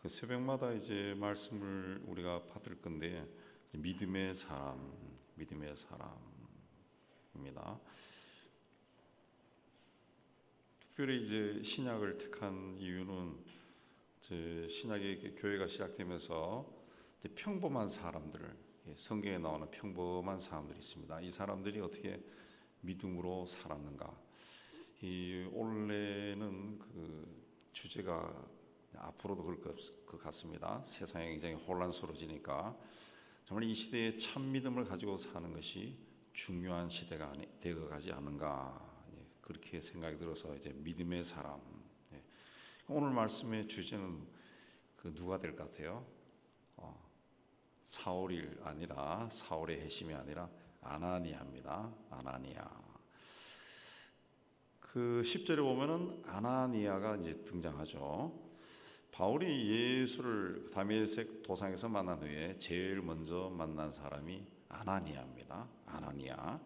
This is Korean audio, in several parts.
그 새벽마다 이제 말씀을 우리가 받을 건데 믿음의 사람입니다. 특별히 이제 신약을 택한 이유는 이제 신약의 교회가 시작되면서 이제 평범한 사람들, 성경에 나오는 평범한 사람들이 있습니다. 이 사람들이 어떻게 믿음으로 살았는가? 이 올해는 그 주제가 앞으로도 그럴 것 같습니다. 세상이 굉장히 혼란스러워지니까 정말 이 시대에 참 믿음을 가지고 사는 것이 중요한 시대가 되어가지 않은가, 그렇게 생각이 들어서 이제 믿음의 사람. 오늘 말씀의 주제는 그 누가 될 것 같아요? 사울이 아니라 사울의 핵심이 아니라 아나니아입니다. 아나니아. 그 10절에 보면은 아나니아가 이제 등장하죠. 바울이 예수를 다메섹 도상에서 만난 후에 제일 먼저 만난 사람이 아나니아입니다. 아나니아.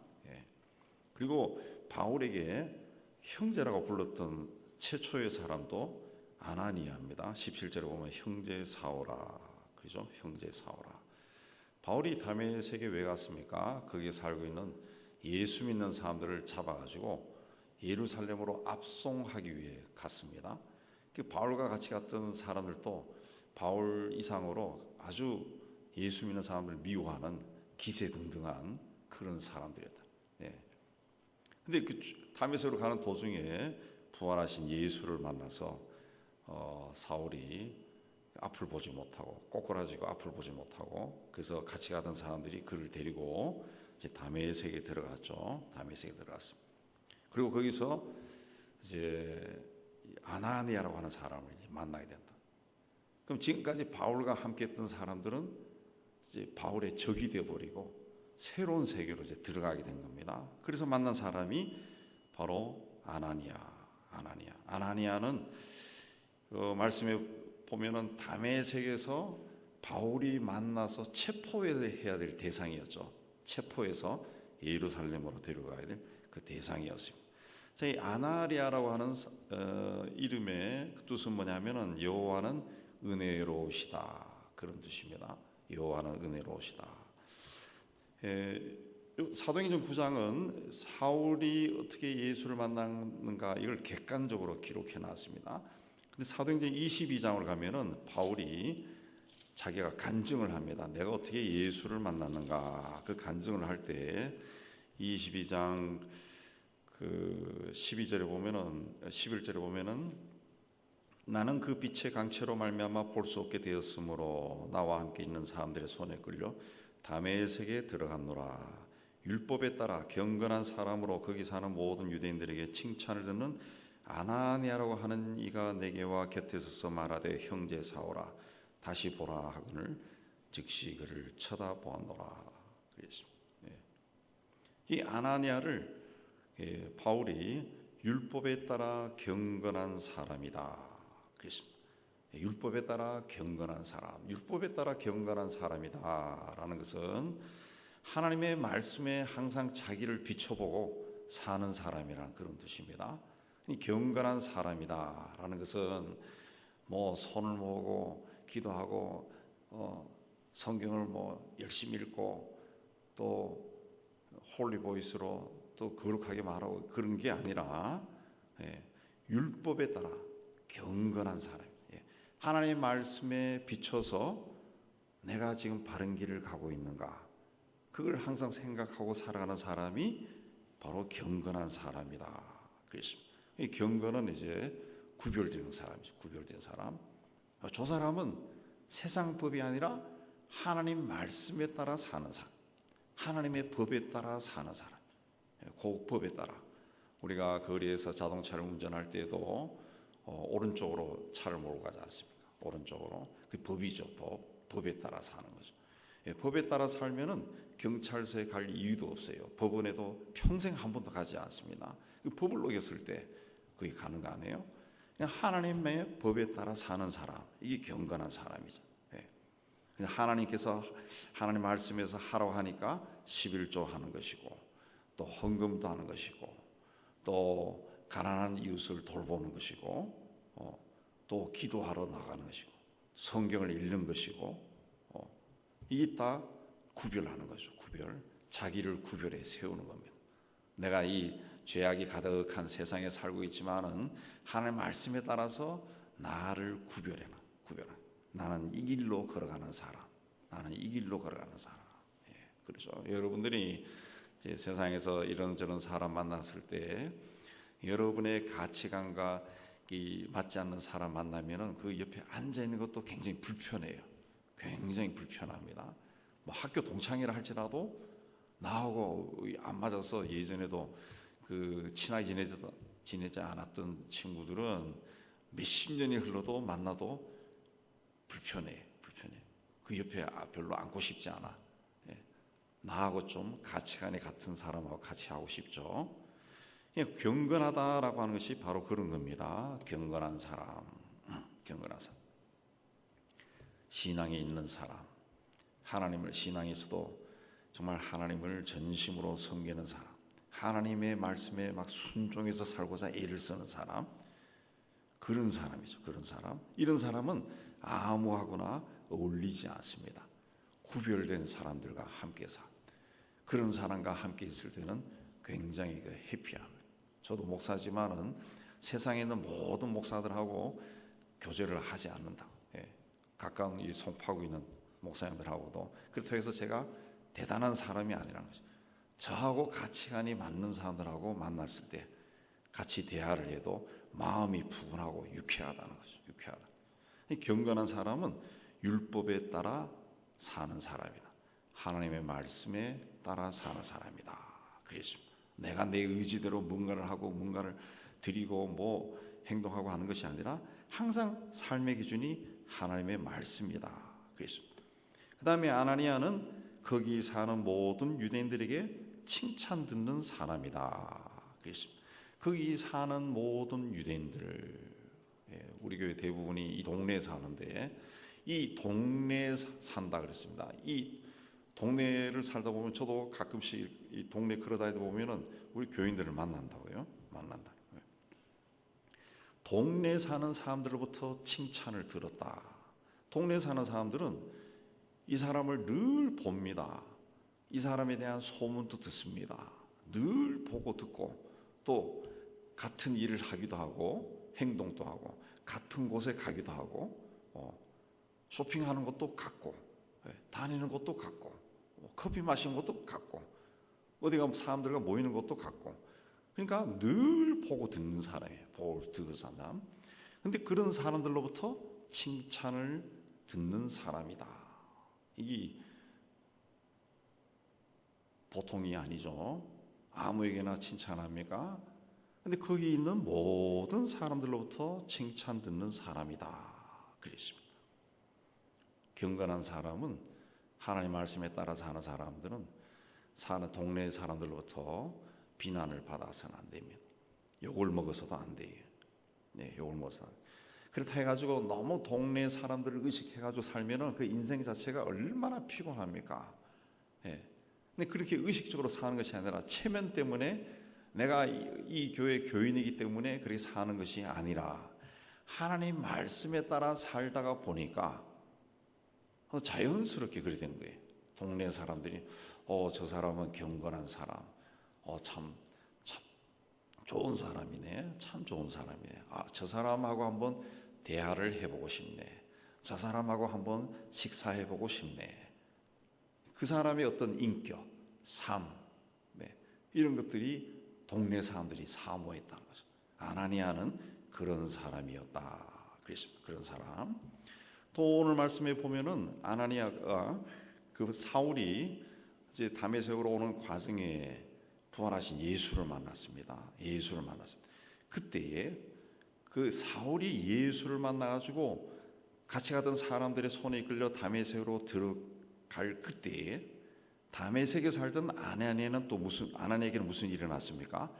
그리고 바울에게 형제라고 불렀던 최초의 사람도 아나니아입니다. 17절에 보면 형제 사오라. 그죠? 형제 사오라. 바울이 다메섹에 왜 갔습니까? 거기에 살고 있는 예수 믿는 사람들을 잡아가지고 예루살렘으로 압송하기 위해 갔습니다. 그 바울과 같이 갔던 사람들도 바울 이상으로 아주 예수 믿는 사람을 미워하는 기세등등한 그런 사람들이었다. 근데 그 다메섹으로 가는 도중에 부활하신 예수를 만나서 사울이 앞을 보지 못하고 꼬꾸라지고 앞을 보지 못하고, 그래서 같이 가던 사람들이 그를 데리고 이제 다메섹에 들어갔죠. 다메섹에 들어갔습니다. 그리고 거기서 이제 아나니아라고 하는 사람을 이제 만나게 된다. 그럼 지금까지 바울과 함께했던 사람들은 이제 바울의 적이 되어버리고 새로운 세계로 이제 들어가게 된 겁니다. 그래서 만난 사람이 바로 아나니아는 말씀에 보면은 다메섹에서 바울이 만나서 체포해야 될 대상이었죠. 체포해서 예루살렘으로 데려가야 될 그 대상이었습니다. 이 아나니아라고 하는 이름의 뜻은 뭐냐면은 여호와는 은혜로우시다, 그런 뜻입니다. 여호와는 은혜로우시다. 사도행전 9장은 사울이 어떻게 예수를 만났는가 이걸 객관적으로 기록해 놨습니다. 근데 사도행전 22장으로 가면은 바울이 자기가 간증을 합니다. 내가 어떻게 예수를 만났는가, 그 간증을 할 때 22장 그 12절에 보면은 11절에 보면은 나는 그 빛의 강체로 말미암아 볼 수 없게 되었으므로 나와 함께 있는 사람들의 손에 끌려 다메섹에 들어갔노라. 율법에 따라 경건한 사람으로 거기 사는 모든 유대인들에게 칭찬을 듣는 아나니아라고 하는 이가 내게와 곁에 서서 말하되 형제 사오라 다시 보라 하거늘 즉시 그를 쳐다보았노라. 그랬습니다. 이 아나니아를 바울이 율법에 따라 경건한 사람이다 그랬습니다. 율법에 따라 경건한 사람, 율법에 따라 경건한 사람이다라는 것은 하나님의 말씀에 항상 자기를 비춰보고 사는 사람이라는 그런 뜻입니다. 경건한 사람이다라는 것은 뭐 손을 모으고 기도하고 성경을 뭐 열심히 읽고 또 홀리보이스로 또 거룩하게 말하고 그런 게 아니라 율법에 따라 경건한 사람, 하나님의 말씀에 비춰서 내가 지금 바른 길을 가고 있는가, 그걸 항상 생각하고 살아가는 사람이 바로 경건한 사람이다 그랬습니다. 이 경건은 이제 구별되는 사람이죠. 구별된 사람. 저 사람은 세상 법이 아니라 하나님 말씀에 따라 사는 사람, 하나님의 법에 따라 사는 사람, 그 법에 따라. 우리가 거리에서 자동차를 운전할 때도 오른쪽으로 차를 몰고 가지 않습니까? 오른쪽으로. 그 법이죠. 법에 따라 사는 거죠. 법에 따라 살면은 경찰서에 갈 이유도 없어요. 법원에도 평생 한 번도 가지 않습니다. 그 법을 어겼을 때 그게 가는 거 아니에요? 그냥 하나님의 법에 따라 사는 사람, 이게 경건한 사람이죠. 그냥 하나님께서 하나님 말씀에서 하라고 하니까 11조 하는 것이고, 또 헌금도 하는 것이고, 또 가난한 이웃을 돌보는 것이고, 또 기도하러 나가는 것이고, 성경을 읽는 것이고 이게 다 구별하는 거죠. 구별. 자기를 구별해 세우는 겁니다. 내가 이 죄악이 가득한 세상에 살고 있지만은 하나님의 말씀에 따라서 나를 구별해라. 나는 이 길로 걸어가는 사람. 나는 이 길로 걸어가는 사람. 예, 그렇죠. 여러분들이 이제 세상에서 이런저런 사람 만났을 때 여러분의 가치관과 맞지 않는 사람 만나면은 그 옆에 앉아 있는 것도 굉장히 불편해요. 굉장히 불편합니다. 뭐 학교 동창이라 할지라도 나하고 안 맞아서 예전에도 그 친하게 지내지 않았던 친구들은 몇십 년이 흘러도 만나도 불편해. 그 옆에 별로 앉고 싶지 않아. 예. 나하고 좀 가치관이 같은 사람하고 같이 하고 싶죠. 경건하다라고 하는 것이 바로 그런 겁니다. 경건한 사람. 신앙이 있는 사람. 하나님을 신앙에서도 정말 하나님을 전심으로 섬기는 사람. 하나님의 말씀에 막 순종해서 살고자 애를 쓰는 사람. 그런 사람이죠. 그런 사람. 이런 사람은 아무하고나 어울리지 않습니다. 구별된 사람들과 함께 그런 사람과 함께 있을 때는 굉장히 해피합니다. 저도 목사지만은 세상에 있는 모든 목사들하고 교제를 하지 않는다. 예. 가까운 이 송파구 있는 목사님들하고도 그렇다고 해서 제가 대단한 사람이 아니라는 거죠. 저하고 가치관이 맞는 사람들하고 만났을 때 같이 대화를 해도 마음이 푸근하고 유쾌하다는 거죠. 유쾌하다. 경건한 사람은 율법에 따라 사는 사람이다. 하나님의 말씀에 따라 사는 사람이다. 그랬습니다. 내가 내 의지대로 뭔가를 하고 뭔가를 드리고 뭐 행동하고 하는 것이 아니라 항상 삶의 기준이 하나님의 말씀이다. 그랬습니다. 그 다음에 아나니아는 거기 사는 모든 유대인들에게 칭찬 듣는 사람이다. 그랬습니다. 거기 사는 모든 유대인들, 우리 교회 대부분이 이 동네에 사는데 이 동네에 산다 그랬습니다. 이 동네를 살다 보면 저도 가끔씩 이 동네 걸어다니다 보면은 우리 교인들을 만난다고요. 만난다. 동네에 사는 사람들로부터 칭찬을 들었다. 동네에 사는 사람들은 이 사람을 늘 봅니다. 이 사람에 대한 소문도 듣습니다. 늘 보고 듣고 또 같은 일을 하기도 하고 행동도 하고 같은 곳에 가기도 하고 쇼핑하는 것도 같고 다니는 것도 같고 커피 마시는 것도 같고 어디 가면 사람들과 모이는 것도 같고 그러니까 늘 보고 듣는 사람이에요. 보고 듣는 사람. 근데 그런 사람들로부터 칭찬을 듣는 사람이다. 이게 보통이 아니죠. 아무에게나 칭찬합니까? 근데 거기 있는 모든 사람들로부터 칭찬 듣는 사람이다. 그랬습니다. 경건한 사람은 하나님 말씀에 따라 사는 사람들은 사는 동네 사람들로부터 비난을 받아서는 안 됩니다. 욕을 먹어서도 안 돼요. 네, 욕을 먹어서. 그렇다 해가지고 너무 동네 사람들을 의식해가지고 살면은 그 인생 자체가 얼마나 피곤합니까? 예. 근데 그렇게 의식적으로 사는 것이 아니라 체면 때문에 내가 이 교회 교인이기 때문에 그렇게 사는 것이 아니라 하나님 말씀에 따라 살다가 보니까 자연스럽게 그렇게 되는 거예요. 동네 사람들이 저 사람은 경건한 사람, 참 좋은 사람이네, 참 좋은 사람이네. 저 사람하고 한번 대화를 해보고 싶네. 저 사람하고 한번 식사해보고 싶네. 그 사람의 어떤 인격, 삶, 이런 것들이 동네 사람들이 사모했다는 거죠. 아나니아는 그런 사람이었다. 그랬습니다. 그런 사람. 또 오늘 말씀에 보면은 아나니아가 그 사울이 이제 다메섹으로 오는 과정에 부활하신 예수를 만났습니다. 예수를 만났습니다. 그때에 그 사울이 예수를 만나가지고 같이 가던 사람들의 손에 이끌려 다메섹으로 들어갈 그때에 다메섹에 살던 아나니아에게는 무슨 일이 일어났습니까?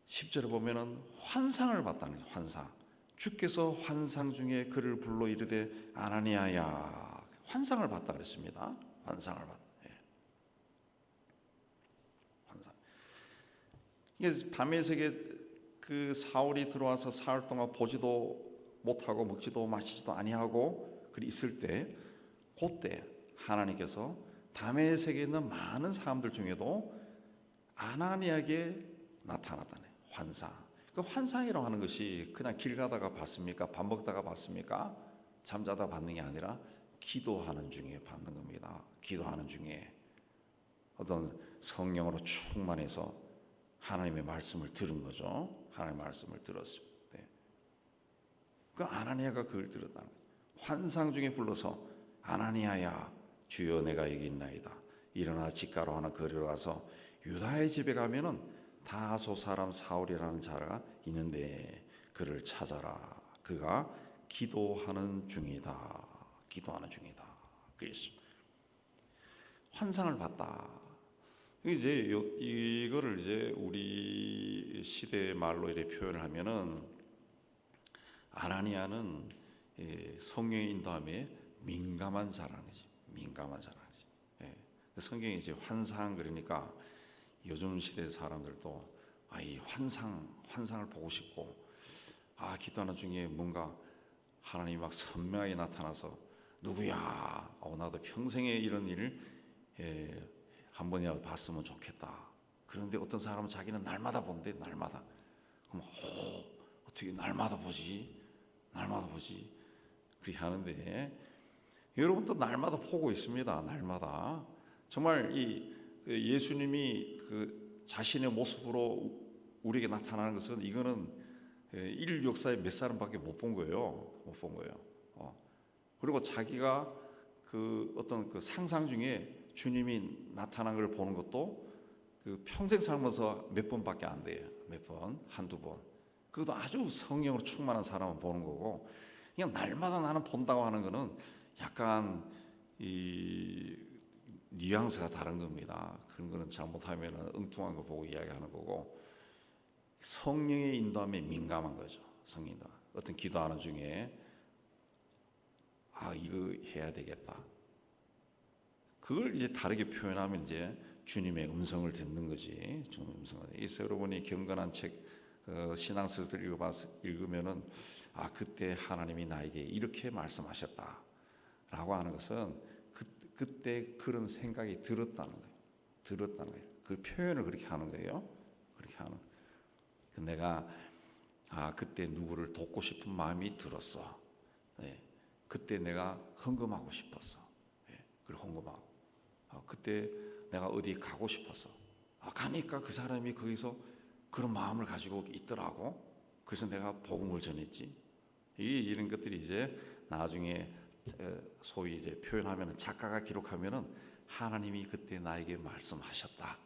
10절에 보면은 환상을 봤다는 거죠. 환상. 주께서 환상 중에 그를 불러 이르되 아나니아야. 환상을 봤다 그랬습니다. 환상을 봤다. 환상. 이게 다메섹에 그 사울이 들어와서 사흘 동안 보지도 못하고 먹지도 마시지도 아니하고 그리 있을 때 그때 하나님께서 다메섹에 있는 많은 사람들 중에도 아나니아에게 나타났다네. 환상. 그 환상이라고 하는 것이 그냥 길 가다가 봤습니까? 밥 먹다가 봤습니까? 잠자다 받는 게 아니라 기도하는 중에 받는 겁니다. 기도하는 중에 어떤 성령으로 충만해서 하나님의 말씀을 들은 거죠. 하나님의 말씀을 들었을 때, 그 아나니아가 그걸 들었다는 거예요. 환상 중에 불러서 아나니아야, 주여 내가 여기 있나이다. 일어나 집가로 하는 거리로 가서 유다의 집에 가면은 다소 사람 사울이라는 자가 있는데 그를 찾아라. 그가 기도하는 중이다. 기도하는 중이다. 그랬어. 환상을 봤다. 이제 이거를 이제 우리 시대 말로 이렇게 표현을 하면은 아나니아는 성령의 인도함에 민감한 자라는 거지. 민감한 자라는 거지. 성경이 이제 환상 그러니까 요즘 시대 사람들도 이 환상을 보고 싶고, 기도하는 중에 뭔가 하나님이 막 선명하게 나타나서 누구야? 나도 평생에 이런 일을 한 번이라도 봤으면 좋겠다. 그런데 어떤 사람은 자기는 날마다 본대. 날마다. 그럼 어떻게 날마다 보지? 날마다 보지? 그렇게 하는데 여러분도 날마다 보고 있습니다. 날마다. 정말 이 예수님이 그 자신의 모습으로 우리에게 나타나는 것은 이거는 인류 역사에 몇 사람밖에 못 본 거예요. 못 본 거예요. 그리고 자기가 그 어떤 그 상상 중에 주님이 나타난 걸 보는 것도 그 평생 살면서 몇 번밖에 안 돼요. 몇 번, 한두 번. 그것도 아주 성령으로 충만한 사람은 보는 거고, 그냥 날마다 나는 본다고 하는 거는 약간 이 뉘앙스가 다른 겁니다. 그런 거는 잘못하면 엉뚱한 거 보고 이야기하는 거고, 성령의 인도함에 민감한 거죠. 성령인도 어떤 기도하는 중에 이거 해야 되겠다. 그걸 이제 다르게 표현하면 이제 주님의 음성을 듣는 거지. 주님의 음성을. 그래서 여러분이 경건한 책 신앙서들 읽으면은 그때 하나님이 나에게 이렇게 말씀하셨다라고 하는 것은 그때 그런 생각이 들었다는 거예요. 들었다는 거예요. 그 표현을 그렇게 하는 거예요. 그렇게 하는. 내가 그때 누구를 돕고 싶은 마음이 들었어. 그때 내가 헌금하고 싶었어. 그리고 헌금하고. 그때 내가 어디 가고 싶었어. 가니까 그 사람이 거기서 그런 마음을 가지고 있더라고. 그래서 내가 복음을 전했지. 이런 것들이 이제 나중에 소위 이제 표현하면, 작가가 기록하면은 하나님이 그때 나에게 말씀하셨다,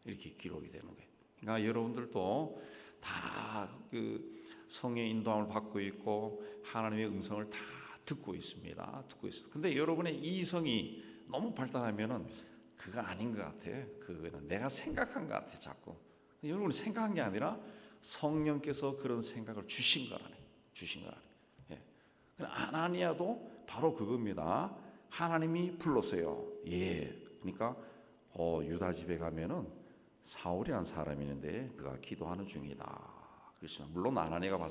이렇게 기록이 되는 거예요. 그러니까 여러분들도 다 그 성의 인도함을 받고 있고 하나님의 음성을 다 듣고 있습니다. 듣고 있어요. 근데 여러분의 이성이 너무 발달하면은 그거 아닌 것 같아. 그거는 내가 생각한 것 같아. 자꾸 여러분이 생각한 게 아니라 성령께서 그런 생각을 주신 거라네. 주신 거라네. 아나니아도 바로 그겁니다. 하나님이 불렀어요. 그러니까 유다 집에 가면은 사울이라는 사람이 있는데 그가 기도하는 중이다. 그렇지만 물론 아나니아가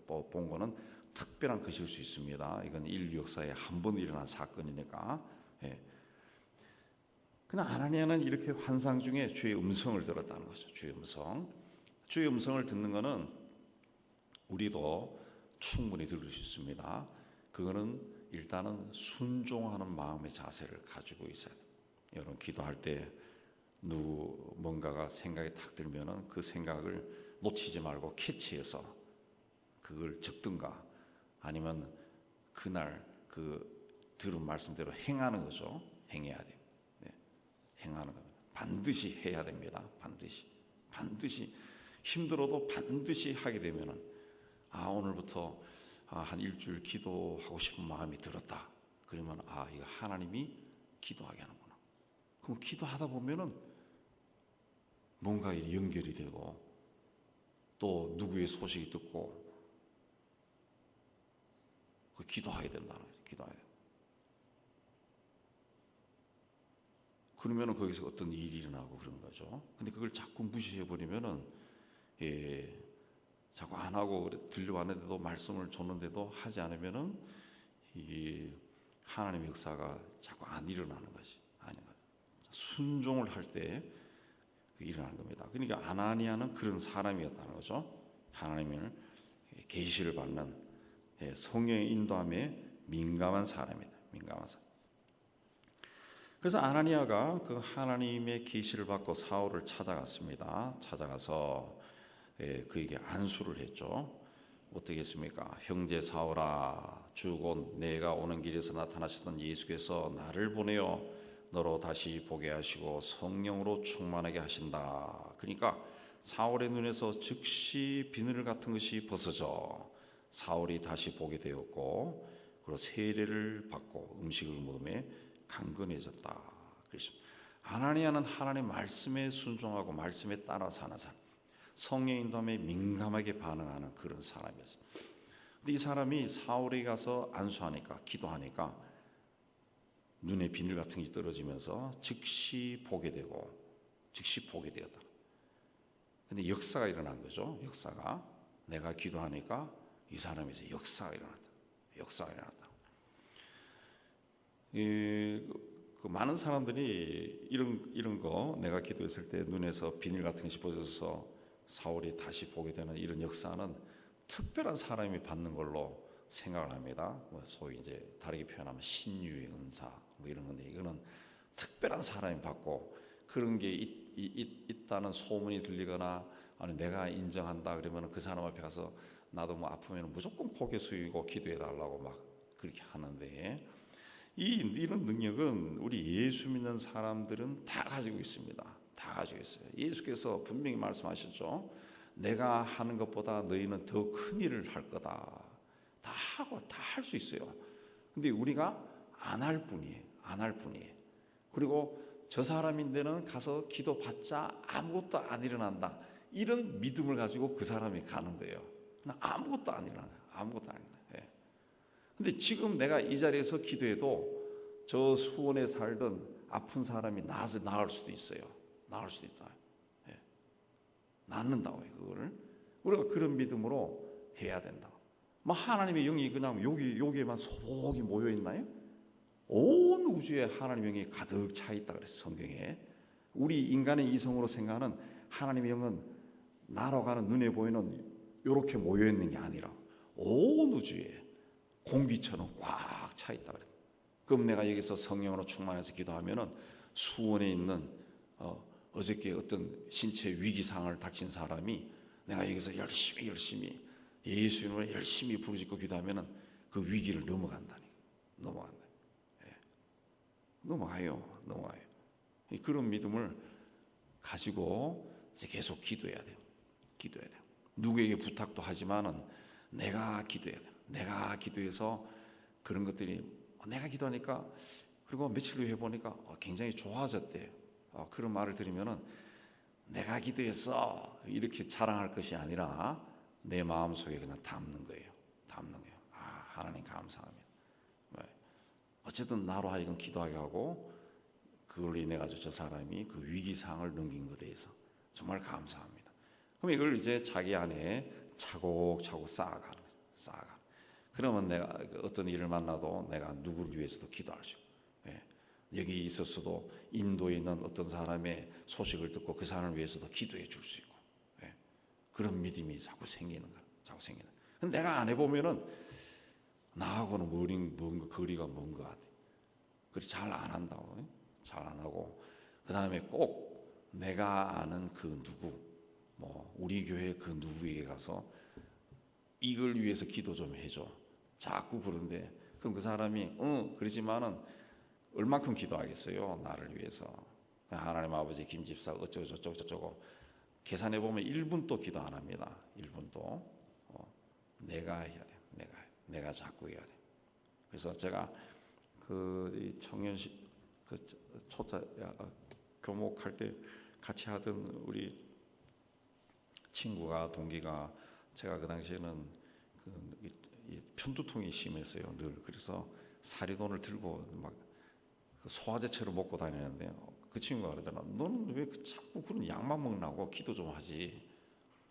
본 거는 특별한 것일 수 있습니다. 이건 인류 역사에 한 번 일어난 사건이니까. 그러나 아나니아는 이렇게 환상 중에 주의 음성을 들었다는 거죠. 주의 음성. 주의 음성을 듣는 거는 우리도 충분히 들을 수 있습니다. 그거는 일단은 순종하는 마음의 자세를 가지고 있어야 돼요. 여러분 기도할 때 뭔가가 생각이 딱 들면은 그 생각을 놓치지 말고 캐치해서 그걸 적든가 아니면 그날 그 들은 말씀대로 행하는 거죠. 행해야 돼요. 행하는 겁니다. 반드시 해야 됩니다. 반드시 힘들어도 반드시 하게 되면은 오늘부터 한 일주일 기도하고 싶은 마음이 들었다. 그러면 이거 하나님이 기도하게 하는구나. 그럼 기도하다 보면은 뭔가 연결이 되고 또 누구의 소식이 듣고 기도하게 된다는 거죠. 기도해야 돼. 그러면은 거기서 어떤 일이 일어나고 그런 거죠. 근데 그걸 자꾸 무시해 버리면은 자꾸 안 하고 들려왔는데도 말씀을 줬는데도 하지 않으면은 이게 하나님의 역사가 자꾸 안 일어나는 것이 아닌 거죠. 순종을 할 때 일어나는 겁니다. 그러니까 아나니아는 그런 사람이었다는 거죠. 하나님을 계시를 받는 성령의 인도함에 민감한 사람이다. 민감한 사람. 그래서 아나니아가 그 하나님의 계시를 받고 사울을 찾아갔습니다. 찾아가서 그에게 안수를 했죠. 어떻게 했습니까? 형제 사울아, 주 곧 내가 오는 길에서 나타나셨던 예수께서 나를 보내어 너로 다시 보게 하시고 성령으로 충만하게 하신다. 그러니까 사울의 눈에서 즉시 비늘 같은 것이 벗어져 사울이 다시 보게 되었고, 그리고 세례를 받고 음식을 먹음에 강건해졌다. 그렇습니다. 아나니아는 하나님의 말씀에 순종하고 말씀에 따라 사는 사람, 성령의 인도함에 민감하게 반응하는 그런 사람이었습니다. 근데 이 사람이 사울에 가서 안수하니까, 기도하니까 눈에 비늘 같은 게 떨어지면서 즉시 보게 되고 즉시 보게 되었다. 근데 역사가 일어난 거죠. 역사가, 내가 기도하니까 이 사람에서 역사가 일어났다. 역사가 일어났다. 그 많은 사람들이 이런 거, 내가 기도했을 때 눈에서 비닐 같은 것이 벗어서 사울이 다시 보게 되는 이런 역사는 특별한 사람이 받는 걸로 생각을 합니다. 소위 이제 다르게 표현하면 신유의 은사 이런 건데, 이거는 특별한 사람이 받고 그런 게 있다는 소문이 들리거나 아니 내가 인정한다 그러면 그 사람 앞에 가서 나도 뭐 아프면 무조건 고개 숙이고 기도해 달라고 막 그렇게 하는데, 이런 능력은 우리 예수 믿는 사람들은 다 가지고 있습니다. 다 가지고 있어요. 예수께서 분명히 말씀하셨죠. 내가 하는 것보다 너희는 더 큰 일을 할 거다. 다 하고 다 할 수 있어요. 근데 우리가 안 할 뿐이에요. 안 할 뿐이에요. 그리고 저 사람인데는 가서 기도받자 아무것도 안 일어난다. 이런 믿음을 가지고 그 사람이 가는 거예요. 아무것도 안 일어나요. 아무것도 안 일어나요. 예. 근데 지금 내가 이 자리에서 기도해도 저 수원에 살던 아픈 사람이 나을 수도 있어요. 나을 수도 있다. 예. 낫는다고요. 그거를 우리가 그런 믿음으로 해야 된다. 뭐 하나님의 영이 그냥 여기에만 소복이 모여 있나요? 온 우주에 하나님의 영이 가득 차 있다 그랬어요. 성경에. 우리 인간의 이성으로 생각하는 하나님의 영은 날아가는 눈에 보이는 이렇게 모여 있는 게 아니라 온 우주에 공기처럼 꽉 차 있다 그랬어요. 그럼 내가 여기서 성령으로 충만해서 기도하면은 수원에 있는 어저께 어떤 신체 위기 상황을 닥친 사람이 내가 여기서 열심히 예수 이름으로 열심히 부르짖고 기도하면은 그 위기를 넘어간다. 예. 넘어가요. 그런 믿음을 가지고 이제 계속 기도해야 돼요. 누구에게 부탁도 하지만은 내가 기도해야 돼요. 내가 기도해서 그런 것들이 내가 기도하니까, 그리고 며칠 후에 보니까 굉장히 좋아졌대. 그런 말을 들으면은 내가 기도했어 이렇게 자랑할 것이 아니라 내 마음속에 그냥 담는 거예요. 하나님 감사합니다. 어쨌든 나로 하여금 기도하게 하고 그걸로 인해 가지고 저 사람이 그 위기 상황을 넘긴 것에 대해서 정말 감사합니다. 그럼 이걸 이제 자기 안에 차곡차곡 쌓아가는 거예요. 그러면 내가 어떤 일을 만나도 내가 누구를 위해서도 기도할 수 있고, 여기 있었어도 인도에 있는 어떤 사람의 소식을 듣고 그 사람을 위해서도 기도해 줄 수 있고, 그런 믿음이 자꾸 생기는 거야. 근데 내가 안 해보면은 나하고는 뭔가 거리가 먼 것 같아. 그래서 잘 안 한다고. 잘 안 하고, 그 다음에 꼭 내가 아는 그 누구, 뭐 우리 교회 그 누구에게 가서 이걸 위해서 기도 좀 해줘. 자꾸 그런데 그럼 그 사람이 그러지만은 얼만큼 기도하겠어요? 나를 위해서. 하나님 아버지 김 집사 어쩌고 계산해 보면 1분도 기도 안 합니다. 1분도. 내가 해야 돼. 내가 자꾸 해야 돼. 그래서 제가 그 청년식 그 초짜 교목할 때 같이 하던 우리 친구가, 동기가, 제가 그 당시에는 이 편두통이 심했어요. 늘. 그래서 사리돈을 들고 막 그 소화제처럼 먹고 다니는데 그 친구가 그러더라. 너는 왜 자꾸 그런 약만 먹나고 기도 좀 하지.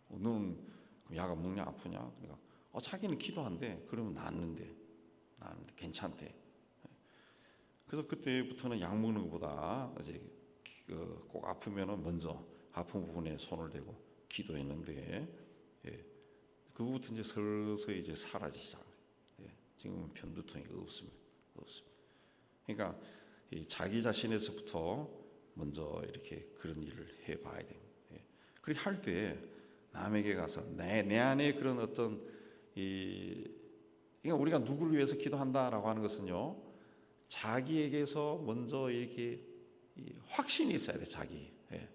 너는 약을 먹냐 아프냐? 그러니까 자기는 기도한대. 그러면 낫는데 괜찮대. 그래서 그때부터는 약 먹는 것보다 이제 꼭 아프면은 먼저 아픈 부분에 손을 대고 기도했는데, 예, 그부터 이제 서서히 이제 사라지기 시작해요. 예, 지금은 편두통이 없습니다. 그러니까 이 자기 자신에서부터 먼저 이렇게 그런 일을 해봐야 됩니다. 예. 그렇게 할 때 남에게 가서 내 안에 그런 어떤 그러니까 우리가 누구를 위해서 기도한다라고 하는 것은요, 자기에게서 먼저 이렇게 확신이 있어야 돼. 예.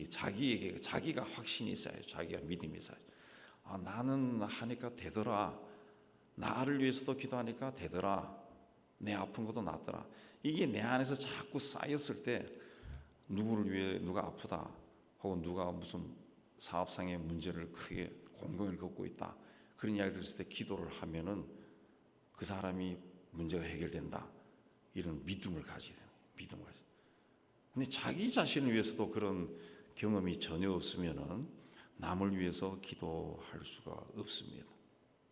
자기에게 자기가 확신이 있어야 돼. 자기가 믿음이 있어야 돼. 나는 하니까 되더라. 나를 위해서도 기도하니까 되더라. 내 아픈 것도 낫더라. 이게 내 안에서 자꾸 쌓였을 때 누구를 위해 누가 아프다 혹은 누가 무슨 사업상의 문제를 크게 공경을 겪고 있다 그런 이야기 들었을 때 기도를 하면은 그 사람이 문제가 해결된다 이런 믿음을 가지게 돼요. 믿음을 가지게. 근데 자기 자신을 위해서도 그런 경험이 전혀 없으면은 남을 위해서 기도할 수가 없습니다.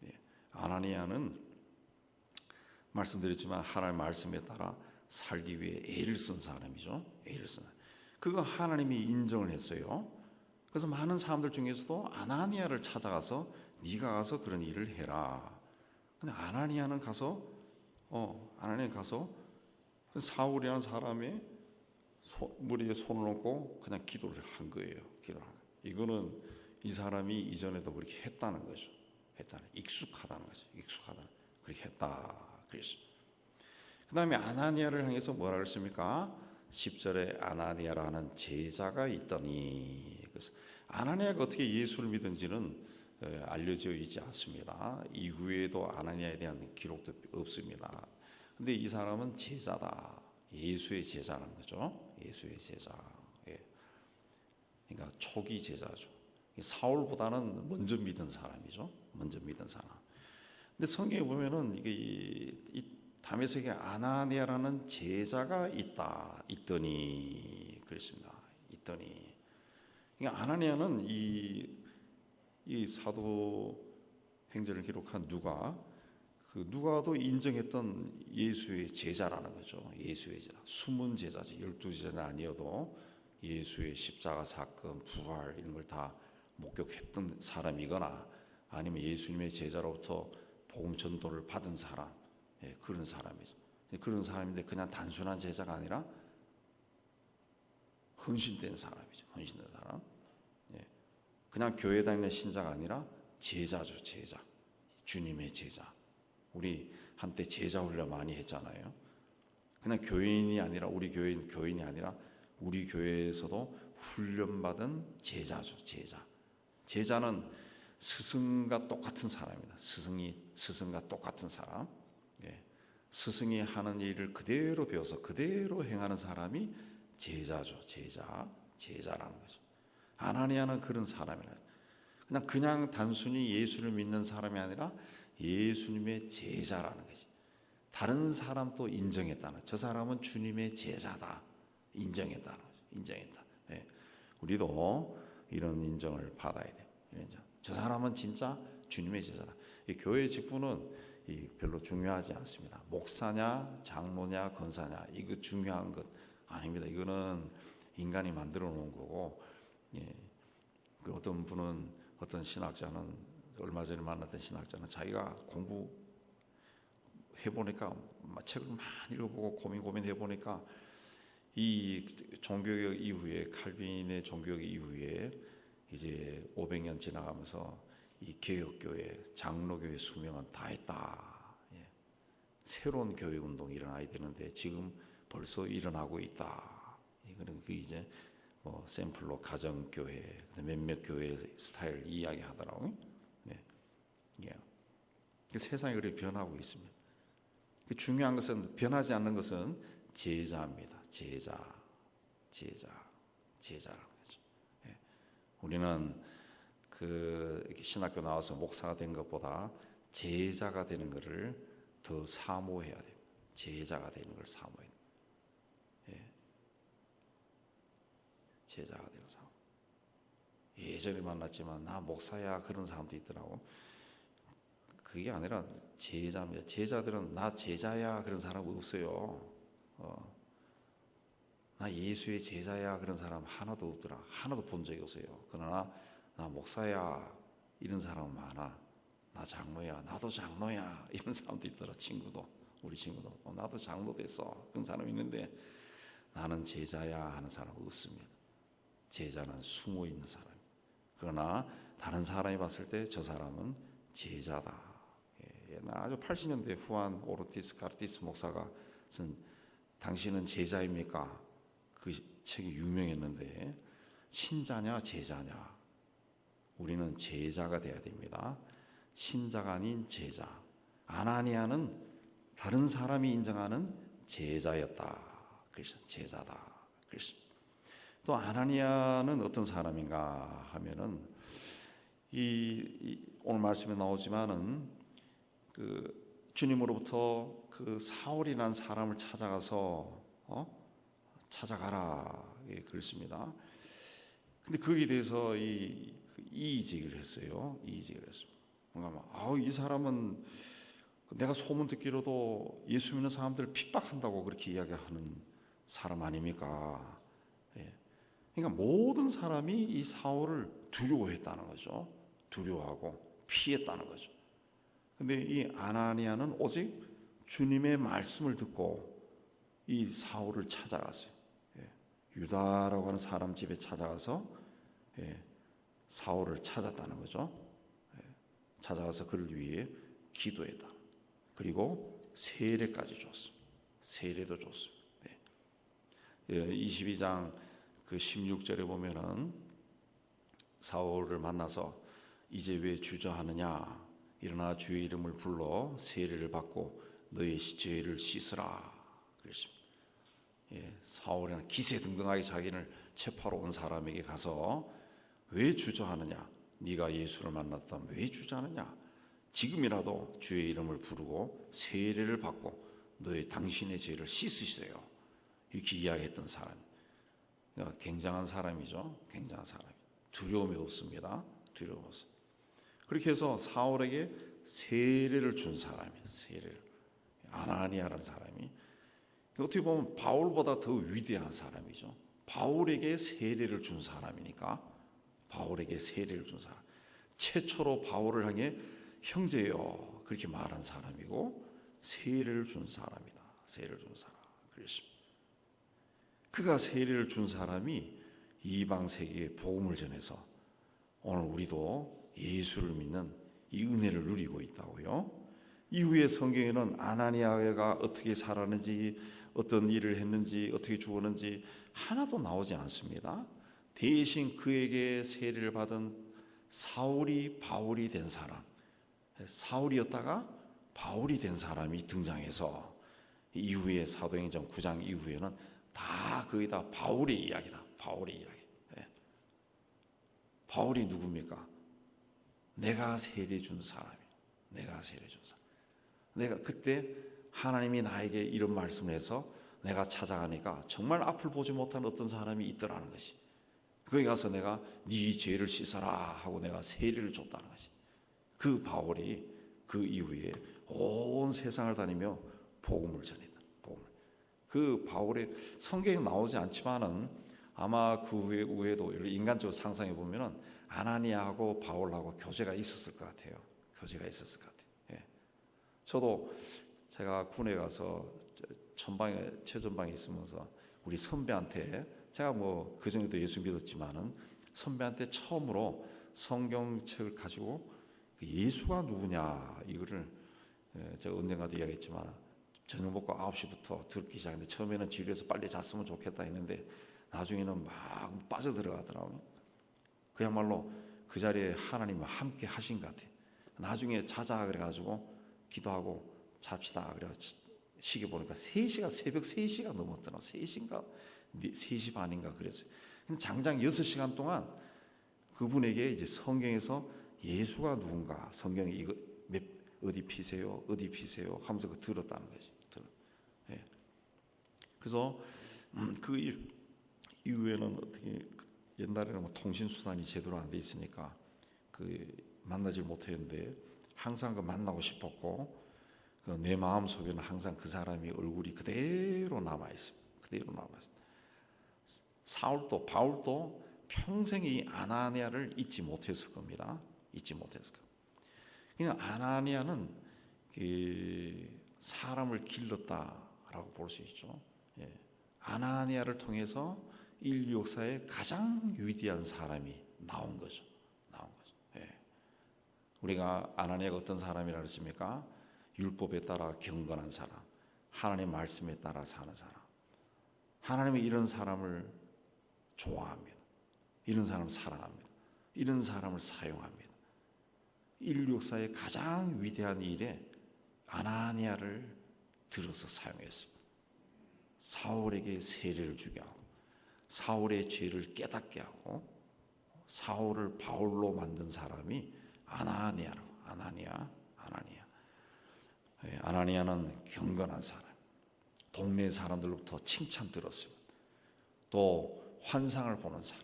예. 아나니아는 말씀드렸지만 하나님의 말씀에 따라 살기 위해 애를 쓴 사람이죠. 애를 쓴 사람. 그거 하나님이 인정을 했어요. 그래서 많은 사람들 중에서도 아나니아를 찾아가서 네가 가서 그런 일을 해라. 근데 아나니아는 가서 사울이라는 사람의 머리에 손을 얹고 그냥 기도를 한 거예요. 이거는 이 사람이 이전에도 그렇게 했다는 거죠. 익숙하다는 거죠. 그렇게 했다. 그랬습니다. 그 다음에 아나니아를 향해서 뭐라 그랬습니까? 10절에 아나니아라는 제자가 있더니, 그래서 아나니아가 어떻게 예수를 믿은지는 알려져 있지 않습니다. 이후에도 아나니아에 대한 기록도 없습니다. 근데 이 사람은 제자다. 예수의 제자라는 거죠. 예수의 제자. 예. 그러니까 초기 제자죠. 사울보다는 먼저 믿은 사람이죠. 먼저 믿은 사람. 근데 성경에 보면은 이 다메섹에 아나니아라는 제자가 있더니 그랬습니다. 그러니까 아나니아는 이 사도행전을 기록한 누가도 인정했던 예수의 제자라는 거죠. 예수의 제자, 숨은 제자지. 12제자는 아니어도 예수의 십자가 사건, 부활 이런 걸 다 목격했던 사람이거나 아니면 예수님의 제자로부터 복음 전도를 받은 사람, 그런 사람이죠. 그런 사람인데 그냥 단순한 제자가 아니라 헌신된 사람이죠. 헌신된 사람. 그냥 교회 다니는 신자가 아니라 제자죠. 제자. 주님의 제자. 우리 한때 제자 훈련 많이 했잖아요. 그냥 교인이 아니라 우리 교인이 아니라 우리 교회에서도 훈련받은 제자죠. 제자는 스승과 똑같은 사람입니다. 스승과 똑같은 사람. 스승이 하는 일을 그대로 배워서 그대로 행하는 사람이 제자죠. 제자라는 거죠. 아나니아는 그런 사람이라. 그냥 단순히 예수를 믿는 사람이 아니라 예수님의 제자라는 거지. 다른 사람도 인정했다는. 저 사람은 주님의 제자다. 인정했다는 거죠. 인정했다. 우리도 이런 인정을 받아야 돼. 저 사람은 진짜 주님의 제자다. 이 교회 직분은 별로 중요하지 않습니다. 목사냐, 장로냐, 권사냐 이거 중요한 것 아닙니다. 이거는 인간이 만들어 놓은 거고, 그 어떤 신학자는 얼마 전에 만났던 신학자는 자기가 공부 해보니까 책을 많이 읽어보고 고민해 보니까 이 종교개혁 이후에 칼빈의 종교개혁 이후에 이제 500년 지나가면서 이 개혁교회, 장로교회 수명은 다 했다. 새로운 교회 운동이 일어나야 되는데 지금 벌써 일어나고 있다. 이거는 이제 샘플로 가정교회, 몇몇 교회 스타일 이야기 하더라고요. 세상이 그렇게 변하고 있습니다. 중요한 것은 변하지 않는 것은 제자입니다. 제자라는 거죠. 우리는 신학교 나와서 목사가 된 것보다 제자가 되는 것을 더 사모해야 돼요. 제자가 되는 걸 사모해야 돼요. 제자가 되는 사람. 예전에 만났지만 나 목사야 그런 사람도 있더라고. 그게 아니라 제자입니다. 제자들은 나 제자야 그런 사람 없어요. 나 예수의 제자야 그런 사람 하나도 없더라. 하나도 본 적이 없어요. 그러나 나 목사야 이런 사람 많아. 나 장로야, 나도 장로야 이런 사람도 있더라. 친구도, 우리 친구도 나도 장로 됐어 그런 사람 있는데 나는 제자야 하는 사람 없습니다. 제자는 숨어 있는 사람. 그러나 다른 사람이 봤을 때 저 사람은 제자다. 옛날 아주 80년대 후안 오르티스 카르티스 목사가 쓴 당신은 제자입니까? 그 책이 유명했는데 신자냐 제자냐? 우리는 제자가 돼야 됩니다. 신자가 아닌 제자. 아나니아는 다른 사람이 인정하는 제자였다. 그래서 제자다. 그래서 또 아나니아는 어떤 사람인가 하면은 오늘 말씀에 나오지만은 그 주님으로부터 그 사울이라는 사람을 찾아가서 찾아가라 그랬습니다. 근데 거기에 대해서 이의제기를 했어요. 이의제기를 했습니다. 뭔가 이 사람은 내가 소문 듣기로도 예수 믿는 사람들을 핍박한다고 그렇게 이야기하는 사람 아닙니까? 그러니까 모든 사람이 이 사울을 두려워했다는 거죠. 두려워하고 피했다는 거죠. 근데 이 아나니아는 오직 주님의 말씀을 듣고 이 사울을 찾아갔어요. 유다라고 하는 사람 집에 찾아가서 사울을 찾았다는 거죠. 찾아가서 그를 위해 기도했다. 그리고 세례까지 줬습니다. 세례도 줬습니다. 22장 그 16절에 보면은 사울을 만나서 이제 왜 주저하느냐? 일어나 주의 이름을 불러 세례를 받고 너의 죄를 씻으라 그랬습니다. 사울은 기세등등하게 자기를 체포하러 온 사람에게 가서 왜 주저하느냐? 네가 예수를 만났다면 왜 주저하느냐? 지금이라도 주의 이름을 부르고 세례를 받고 당신의 죄를 씻으세요. 이렇게 이야기했던 사람. 그러니까 굉장한 사람이죠. 굉장한 사람. 두려움이 없습니다. 두려움 없습니다. 그렇게 해서 사울에게 세례를 준 사람이에요. 세례를. 아나니아라는 사람이 어떻게 보면 바울보다 더 위대한 사람이죠. 바울에게 세례를 준 사람이니까 바울에게 세례를 준 사람. 최초로 바울을 향해 형제요 그렇게 말한 사람이고 세례를 준 사람이다. 세례를 준 사람. 그랬습니다. 그가 세례를 준 사람이 이방 세계에 복음을 전해서 오늘 우리도 예수를 믿는 이 은혜를 누리고 있다고요. 이후에 성경에는 아나니아가 어떻게 살았는지 어떤 일을 했는지 어떻게 죽었는지 하나도 나오지 않습니다. 대신 그에게 세례를 받은 사울이 바울이 된 사람, 사울이었다가 바울이 된 사람이 등장해서 이후에 사도행전 9장 이후에는 다 거의 다 바울의 이야기다. 바울의 이야기. 바울이 누굽니까? 내가 세례 준 사람이야. 내가 세례 준 사람. 내가 그때 하나님이 나에게 이런 말씀을 해서 내가 찾아가니까 정말 앞을 보지 못한 어떤 사람이 있더라는 것이. 거기 가서 내가 네 죄를 씻어라 하고 내가 세례를 줬다는 것이. 그 바울이 그 이후에 온 세상을 다니며 복음을 전했다. 복음을. 그 바울의 성경에 나오지 않지만은 아마 그 후에도 인간적으로 상상해 보면은 아나니아하고 바울하고 교제가 있었을 것 같아요. 교제가 있었을 것 같아요. 저도 제가 군에 가서 최전방에 있으면서 우리 선배한테 제가 뭐 그전에도 예수 믿었지만은 선배한테 처음으로 성경책을 가지고 예수가 누구냐 이거를 제가 언젠가도 이야기했지만 저녁 먹고 9시부터 듣기 시작했는데 처음에는 지루해서 빨리 잤으면 좋겠다 했는데 나중에는 막 빠져들어가더라고요. 그야말로 그 자리에 하나님과 함께 하신 것 같아요. 나중에 자자 그래가지고 기도하고 잡시다 그래 시계 보니까 3시가 새벽 3시가 넘었더라. 3시인가 3시 반인가 그랬어요. 근데 장장 6시간 동안 그분에게 이제 성경에서 예수가 누군가 성경에 이거 어디 피세요 어디 피세요 하면서 그 들었다는 거지. 그래서 그 이후에는 어떻게 옛날에는 뭐 통신 수단이 제대로 안 돼 있으니까 그 만나지 못했는데 항상 그 만나고 싶었고 내 마음 속에는 항상 그 사람이 얼굴이 그대로 남아 있습니다. 그대로 남아 있습니다. 사울도 바울도 평생 이 아나니아를 잊지 못했을 겁니다. 잊지 못했을 겁니다. 그냥 아나니아는 사람을 길렀다라고 볼 수 있죠. 예. 아나니아를 통해서 인류 역사에 가장 위대한 사람이 나온 거죠. 예. 우리가 아나니아가 어떤 사람이라 그랬습니까? 율법에 따라 경건한 사람, 하나님 말씀에 따라 사는 사람. 하나님이 이런 사람을 좋아합니다. 이런 사람을 사랑합니다. 이런 사람을 사용합니다. 인류 역사의 가장 위대한 일에 아나니아를 들어서 사용했습니다. 사울에게 세례를 주게 하고 사울의 죄를 깨닫게 하고 사울을 바울로 만든 사람이 아나니아라고. 아나니아는 경건한 사람, 동네 사람들로부터 칭찬 들었습니다. 또 환상을 보는 사람,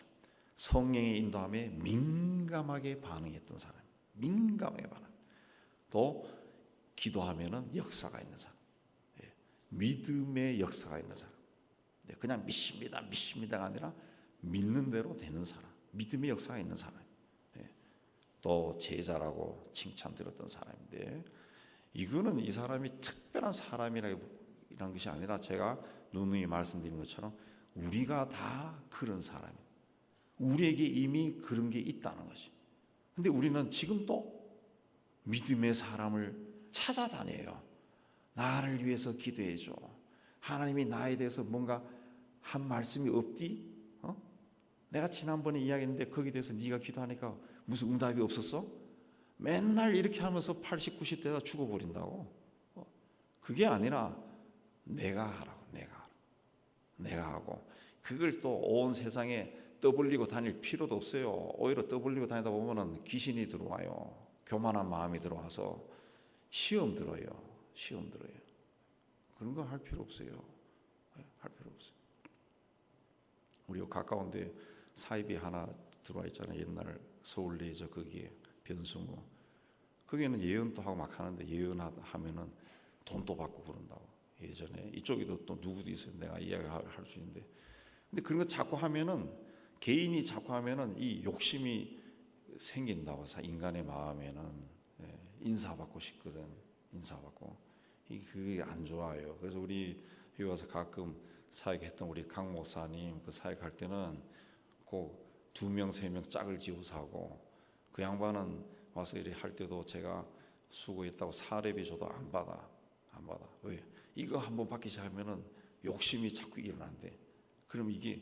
성령의 인도함에 민감하게 반응했던 사람, 민감하게 반응. 또 기도하면은 역사가 있는 사람, 믿음의 역사가 있는 사람. 그냥 믿습니다가 아니라 믿는 대로 되는 사람, 믿음의 역사가 있는 사람. 또 제자라고 칭찬 들었던 사람인데, 이거는 이 사람이 특별한 사람이라는 것이 아니라 제가 누누이 말씀드린 것처럼 우리가 다 그런 사람이에요. 우리에게 이미 그런 게 있다는 것이. 근데 우리는 지금도 믿음의 사람을 찾아다녀요. 나를 위해서 기도해줘. 하나님이 나에 대해서 뭔가 한 말씀이 없디? 내가 지난번에 이야기했는데 거기에 대해서 네가 기도하니까 무슨 응답이 없었어? 맨날 이렇게 하면서 80, 90대가 죽어버린다고. 그게 아니라 내가 하라고. 내가 하고 그걸 또 온 세상에 떠벌리고 다닐 필요도 없어요. 오히려 떠벌리고 다니다 보면은 귀신이 들어와요. 교만한 마음이 들어와서 시험 들어요. 그런 거 할 필요 없어요. 할 필요 없어요. 우리 가까운데 사입이 하나 들어와 있잖아요. 옛날 서울 레저 거기에 변승우. 거기는 예언도 하고 막 하는데 예언하면은 돈도 받고 그런다고. 예전에 이쪽에도 또 누구도 있어요. 내가 이야기할 수 있는데. 근데 그런 거 자꾸 하면은 개인이 자꾸 하면은 이 욕심이 생긴다고. 인간의 마음에는 인사받고 싶거든. 인사받고. 그게 안 좋아요. 그래서 우리 여기 와서 가끔 사역했던 우리 강 목사님 그 사역할 때는 꼭 2명, 3명 짝을 지어서 하고, 그 양반은 와서 이렇게 할 때도 제가 수고했다고 사례비 줘도 안 받아. 왜? 이거 한번 받기 시작하면은 욕심이 자꾸 일어난대. 그럼 이게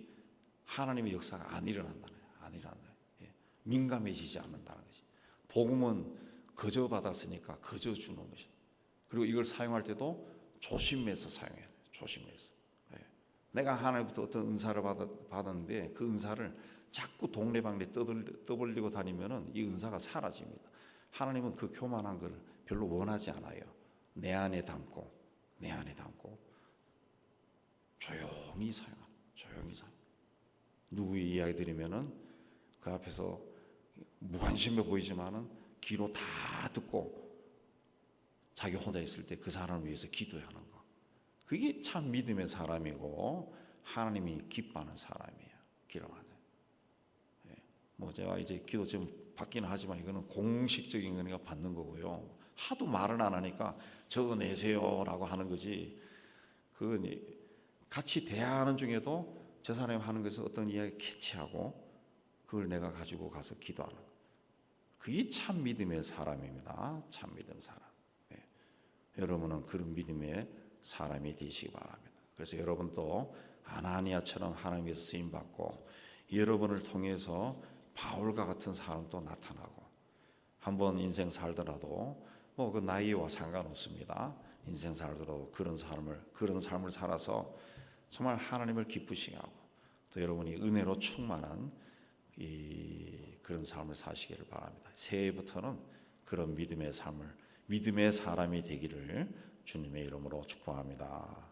하나님의 역사가 안 일어난다는 거예요. 민감해지지 않는다는 거지. 복음은 거저 받았으니까 거저 주는 것이다. 그리고 이걸 사용할 때도 조심해서 사용해야 돼요. 조심해서. 내가 하나님부터 어떤 은사를 받았는데 그 은사를 자꾸 동네방네 떠벌리고 다니면은 이 은사가 사라집니다. 하나님은 그 교만한 걸 별로 원하지 않아요. 내 안에 담고 조용히 사용. 누구의 이야기 들으면은 그 앞에서 무관심해 보이지만은 귀로 다 듣고 자기 혼자 있을 때 그 사람을 위해서 기도하는 거. 그게 참 믿음의 사람이고 하나님이 기뻐하는 사람이에요. 기도하는. 뭐 제가 이제 기도 좀 받기는 하지만 이거는 공식적인 거니까 받는 거고요. 하도 말을 안 하니까 적어내세요라고 하는 거지. 그건 같이 대화하는 중에도 저 사람이 하는 것에서 어떤 이야기 캐치하고 그걸 내가 가지고 가서 기도하는 거. 그게 참 믿음의 사람입니다. 참 믿음 사람. 여러분은 그런 믿음의 사람이 되시기 바랍니다. 그래서 여러분도 아나니아처럼 하나님께서 쓰임 받고 여러분을 통해서 바울과 같은 사람도 나타나고, 한번 인생 살더라도 뭐 그 나이와 상관없습니다. 인생 살더라도 그런 삶을 살아서 정말 하나님을 기쁘시게 하고 또 여러분이 은혜로 충만한 그런 삶을 사시기를 바랍니다. 새해부터는 그런 믿음의 사람이 되기를 주님의 이름으로 축복합니다.